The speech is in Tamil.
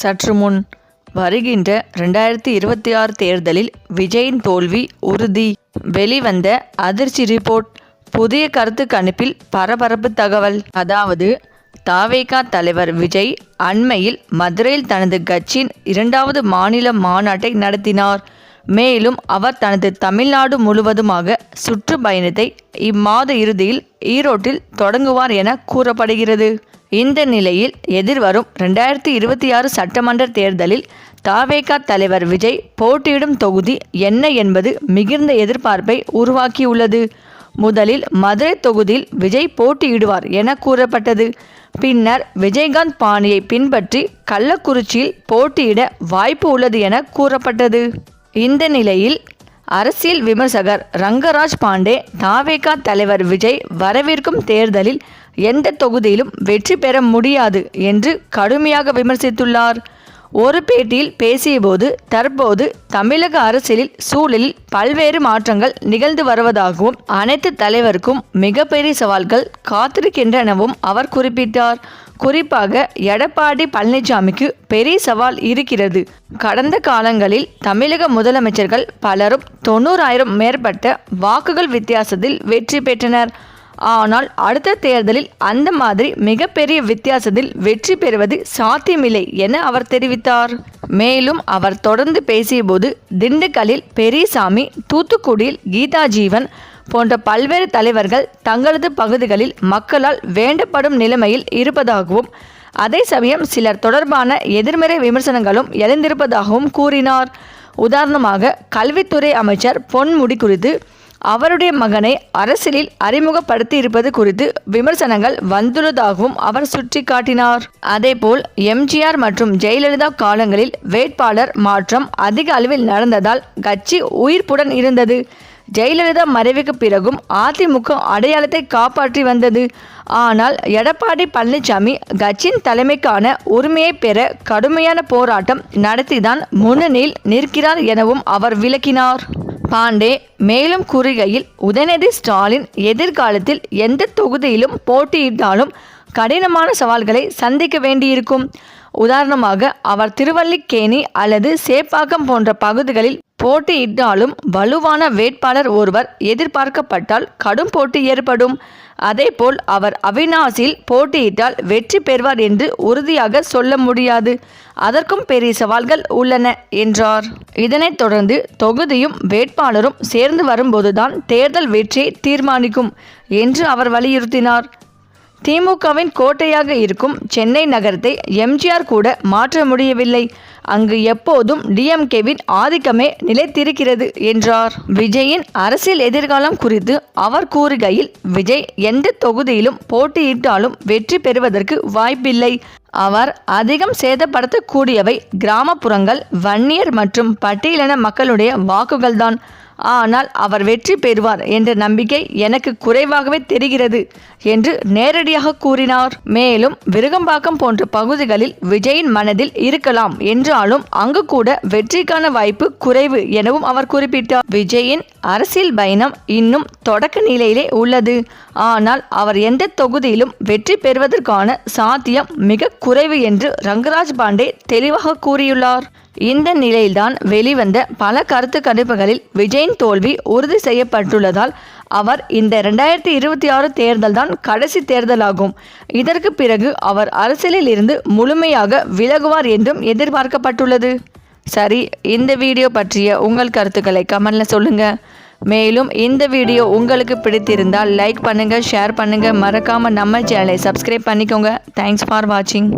சற்று முன் வருகின்ற 2026 தேர்தலில் விஜயின் தோல்வி உறுதி. வெளிவந்த அதிர்ச்சி ரிப்போர்ட். புதிய கருத்து கணிப்பில் பரபரப்பு தகவல். அதாவது தவேகா தலைவர் விஜய் அண்மையில் மதுரையில் தனது கட்சியின் 2வது மாநில மாநாட்டை நடத்தினார். மேலும் அவர் தனது தமிழ்நாடு முழுவதுமாக சுற்றுப்பயணத்தை இம்மாத இறுதியில் ஈரோட்டில் தொடங்குவார் என கூறப்படுகிறது. இந்த நிலையில் எதிர்வரும் 2026 சட்டமன்ற தேர்தலில் தவேகா தலைவர் விஜய் போட்டியிடும் தொகுதி என்ன என்பது மிகுந்த எதிர்பார்ப்பை உருவாக்கியுள்ளது. முதலில் மதுரை தொகுதியில் விஜய் போட்டியிடுவார் என கூறப்பட்டது. பின்னர் விஜயகாந்த் பாணியை பின்பற்றி கள்ளக்குறிச்சியில் போட்டியிட வாய்ப்பு உள்ளது என கூறப்பட்டது. இந்த நிலையில் அரசியல் விமர்சகர் ரங்கராஜ் பாண்டே தவேகா தலைவர் விஜய் வரவிருக்கும் தேர்தலில் எந்த தொகுதியிலும் வெற்றி பெற முடியாது என்று கடுமையாக விமர்சித்துள்ளார். ஒரு பேட்டியில் பேசியபோது தற்போது தமிழக அரசியலில் சூழலில் பல்வேறு மாற்றங்கள் நிகழ்ந்து வருவதாகவும் அனைத்து தலைவருக்கும் மிகப்பெரிய சவால்கள் காத்திருக்கின்றனவும் அவர் குறிப்பிட்டார். குறிப்பாக எடப்பாடி பழனிசாமிக்கு பெரிய சவால் இருக்கிறது. கடந்த காலங்களில் தமிழக முதலமைச்சர்கள் பலரும் 90,000 மேற்பட்ட வாக்குகள் வித்தியாசத்தில் வெற்றி பெற்றனர். ஆனால் அடுத்த தேர்தலில் அந்த மாதிரி மிகப்பெரிய வித்தியாசத்தில் வெற்றி பெறுவது சாத்தியமில்லை என அவர் தெரிவித்தார். மேலும் அவர் தொடர்ந்து பேசியபோது திண்டுக்கல்லில் பெரியசாமி, தூத்துக்குடியில் கீதா ஜீவன் போன்ற பல்வேறு தலைவர்கள் தங்களது பகுதிகளில் மக்களால் வேண்டப்படும் நிலைமையில் இருப்பதாகவும் அதே சமயம் சிலர் தொடர்பான எதிர்மறை விமர்சனங்களும் எழுந்திருப்பதாகவும் கூறினார். உதாரணமாக கல்வித்துறை அமைச்சர் பொன்முடி குறித்து அவருடைய மகனை அரசியலில் அறிமுகப்படுத்தி இருப்பது குறித்து விமர்சனங்கள் வந்துள்ளதாகவும் அவர் சுட்டிக்காட்டினார். அதேபோல் எம்ஜிஆர் மற்றும் ஜெயலலிதா காலங்களில் வேட்பாளர் மாற்றம் அதிக அளவில் நடந்ததால் கட்சி உயிர்ப்புடன் இருந்தது. ஜெயலலிதா மறைவுக்கு பிறகும் அதிமுக அடையாளத்தை காப்பாற்றி வந்தது. ஆனால் எடப்பாடி பழனிசாமி கட்சியின் தலைமைக்கான உரிமையை பெற கடுமையான போராட்டம் நடத்திதான் முன்னணியில் நிற்கிறார் எனவும் அவர் விளக்கினார். பாண்டே மேலும் கூறுகையில், உதயநிதி ஸ்டாலின் எதிர்காலத்தில் எந்த தொகுதியிலும் போட்டியிட்டாலும் கடினமான சவால்களை சந்திக்க வேண்டியிருக்கும். உதாரணமாக அவர் திருவல்லிக்கேணி அல்லது சேப்பாக்கம் போன்ற பகுதிகளில் போட்டியிட்டாலும் வலுவான வேட்பாளர் ஒருவர் எதிர்பார்க்கப்பட்டால் கடும் போட்டி ஏற்படும். அதேபோல் அவர் அவிநாசியில் போட்டியிட்டால் வெற்றி பெறுவார் என்று உறுதியாக சொல்ல முடியாது. அதற்கும் பெரிய சவால்கள் உள்ளன என்றார். இதனைத் தொடர்ந்து தொகுதியும் வேட்பாளரும் சேர்ந்து வரும்போதுதான் தேர்தல் வெற்றியை தீர்மானிக்கும் என்று அவர் வலியுறுத்தினார். திமுகவின் கோட்டையாக இருக்கும் சென்னை நகரத்தை எம்ஜிஆர் கூட மாற்ற முடியவில்லை. அங்கு எப்போதும் டிஎம்கேவின் ஆதிக்கமே நிலைத்திருக்கிறது என்றார். விஜயின் அரசியல் எதிர்காலம் குறித்து அவர் கூறுகையில், விஜய் எந்த தொகுதியிலும் போட்டியிட்டாலும் வெற்றி பெறுவதற்கு வாய்ப்பில்லை. அவர் அதிகம் சேதப்படுத்தக்கூடியவை கிராமப்புறங்கள், வன்னியர் மற்றும் பட்டியலின மக்களுடைய வாக்குகள்தான். ஆனால் அவர் வெற்றி பெறுவார் என்ற நம்பிக்கை எனக்கு குறைவாகவே தெரிகிறது என்று நேரடியாக கூறினார். மேலும் விருகம்பாக்கம் போன்ற பகுதிகளில் விஜயின் மனதில் இருக்கலாம் என்றாலும் அங்கு கூட வெற்றிக்கான வாய்ப்பு குறைவு எனவும் அவர் குறிப்பிட்டார். விஜயின் அரசியல் பயணம் இன்னும் தொடக்க நிலையிலே உள்ளது. ஆனால் அவர் எந்த தொகுதியிலும் வெற்றி பெறுவதற்கான சாத்தியம் மிக குறைவு என்று ரங்கராஜ் பாண்டே தெளிவாக கூறியுள்ளார். இந்த நிலையில்தான் வெளிவந்த பல கருத்து கணிப்புகளில் விஜயின் தோல்வி உறுதி செய்யப்பட்டுள்ளதால் அவர் இந்த 2026 தேர்தல் தான் கடைசி தேர்தலாகும். இதற்கு பிறகு அவர் அரசியலில் இருந்து முழுமையாக விலகுவார் என்றும் எதிர்பார்க்கப்பட்டுள்ளது. சரி, இந்த வீடியோ பற்றிய உங்கள் கருத்துக்களை கமெண்ட்ல சொல்லுங்க. மேலும் இந்த வீடியோ உங்களுக்கு பிடித்திருந்தால் லைக் பண்ணுங்க, ஷேர் பண்ணுங்க, மறக்காம நம்ம சேனலை சப்ஸ்கிரைப் பண்ணிக்கோங்க. தேங்க்ஸ் ஃபார் வாட்சிங்.